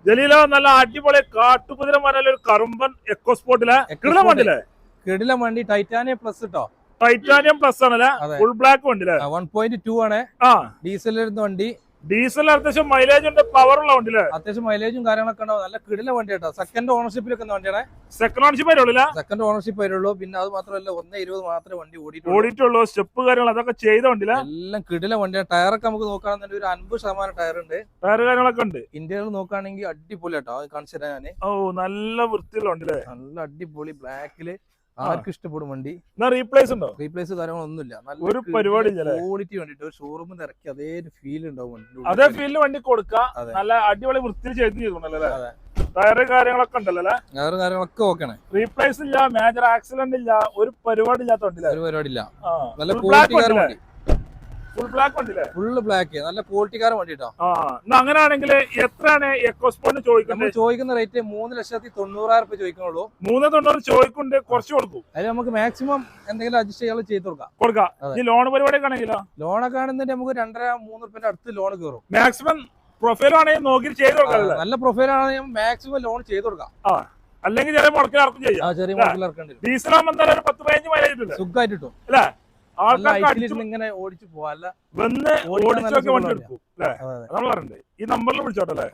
ജലീല നല്ല അടിപൊളി കാട്ടുകുതിര ഒരു കറുമ്പൻ എക്കോ സ്പോർട്ടിലെ കിടിലൻ വണ്ടിയില്ലേ? കിടിലൻ വണ്ടി ടൈറ്റാനിയം പ്ലസ് കേട്ടോ. ടൈറ്റാനിയം പ്ലസ് ആണല്ലേ? ഫുൾ ബ്ലാക്ക് വണ്ടിയില്ലേ? 1.2 ആണ്. ഡീസൽ വരുന്ന വണ്ടി. ഡീസൽ അത്യാവശ്യം മൈലേജ് ഉണ്ട്, പവർ ഉള്ള വണ്ടിയില്ലേ? അത്യാവശ്യം മൈലേജും കാര്യങ്ങളൊക്കെ ഉണ്ടാവും. നല്ല കിടിലൻ വണ്ടി കേട്ടോ. സെക്കൻഡ് ഓണർഷിപ്പിലൊക്കെ വണ്ടിയാണ്. സെക്കൻഡ് ഓണർഷിപ്പ് വരുള്ളൂ. സെക്കൻഡ് ഓണർഷിപ്പ് വരുള്ളൂ. പിന്നെ അത് മാത്രമല്ല 1.20 മാത്രമേ വണ്ടി ഓടിയിട്ടുള്ളൂ. സ്റ്റെപ്പ് കാര്യങ്ങൾ അതൊക്കെ ചെയ്ത വണ്ടിയില്ല. എല്ലാം കിടിലൻ വണ്ടിയാണ്. ടയറൊക്കെ നമുക്ക് നോക്കുകയാണെന്നുണ്ടെങ്കിൽ ഒരു 50% ടയർ ഉണ്ട്. ടയർ കാര്യങ്ങളൊക്കെ ഉണ്ട്. ഇന്ത്യയിൽ നോക്കുകയാണെങ്കിൽ അടിപൊളി കേട്ടോ. അത് കാണിച്ചു തരാം ഞാന്. നല്ല വൃത്തിയുള്ള വണ്ടിയില്ലേ? നല്ല അടിപൊളി ബ്ലാക്കില് ആർക്കും ഇഷ്ടപ്പെടും വണ്ടി. റീപ്ലേസ് ഉണ്ടോ? റീപ്ലേസ് കാര്യങ്ങളൊന്നുമില്ല. ഒരു പരിപാടി ക്വാളിറ്റി വണ്ടിട്ട് ഒരു ഷോറൂമിൽ നിന്ന് ഇറക്കി അതേ ഫീൽ ഉണ്ടാവും. അതേ ഫീലിൽ വണ്ടി കൊടുക്കാം. നല്ല അടിപൊളി വൃത്തി ചെയ്തിട്ടുണ്ടല്ലേ? ടയറ് കാര്യങ്ങളൊക്കെ ഉണ്ടല്ലോ? ടയറ് കാര്യങ്ങളൊക്കെ ഓക്കെയാണ്. റീപ്ലേസ് ഇല്ല, മേജർ ആക്സിഡന്റ് ഇല്ല, ഒരു പരിപാടി ഇല്ലാത്ത വണ്ടിയില്ല. ഒരു പരിപാടി ഇല്ല. നല്ല ക്വാളിറ്റിക്കാരൻ വണ്ടി. ഫുൾ ബ്ലാക്ക് വണ്ടിയില്ലേ? Full black. നല്ല ക്വാളിറ്റിക്കാരൻ വണ്ടി കേട്ടോ. അങ്ങനെയാണെങ്കിൽ എത്രയാണ് എക്കോസ്പോർട്ട് ചോദിക്കുന്നത്? ചോദിക്കുന്ന റേറ്റ് 3,90,000 രൂപ ചോദിക്കുന്നുള്ളൂ. 390 ചോദിക്കുന്നുണ്ട്, കുറച്ച് കൊടുക്കും. അതിന് നമുക്ക് മാക്സിമം എന്തെങ്കിലും അഡ്ജസ്റ്റ് ചെയ്യാൻ ചെയ്ത് കൊടുക്കാം. ഈ ലോൺ പരിപാടിയൊക്കെ ആണെങ്കിലോ? ലോണൊക്കെ ആണെന്നുണ്ടെങ്കിൽ നമുക്ക് 2.5-3 റുപ്യന്റെ അടുത്ത് ലോൺ കയറും. മാക്സിമം പ്രൊഫൈൽ ആണെങ്കിൽ നോക്കി ചെയ്ത് കൊടുക്കാം. നല്ല പ്രൊഫൈൽ ആണെങ്കിൽ മാക്സിമം ലോൺ ചെയ്ത് കൊടുക്കാം. അല്ലെങ്കിൽ ചെറിയ മുടക്കിൽ ഇറക്കും ചെയ്യാം. ചെറിയ മുടക്കിൽ ഇറക്കേണ്ടി വരും. ഡീസൽ ആകുമ്പോൾ എന്തായാലും 10-15 മൈലേജ് സുഖമായിട്ട് കിട്ടും അല്ലേ? ഇങ്ങനെ ഓടിച്ചു പോവാ. വന്ന് ഓടിച്ചൊക്കെ വണ്ടി എടുക്കും അല്ലേ? നമ്മൾ പറഞ്ഞിട്ടുണ്ട്. ഈ നമ്പറിൽ വിളിച്ചോട്ടെ.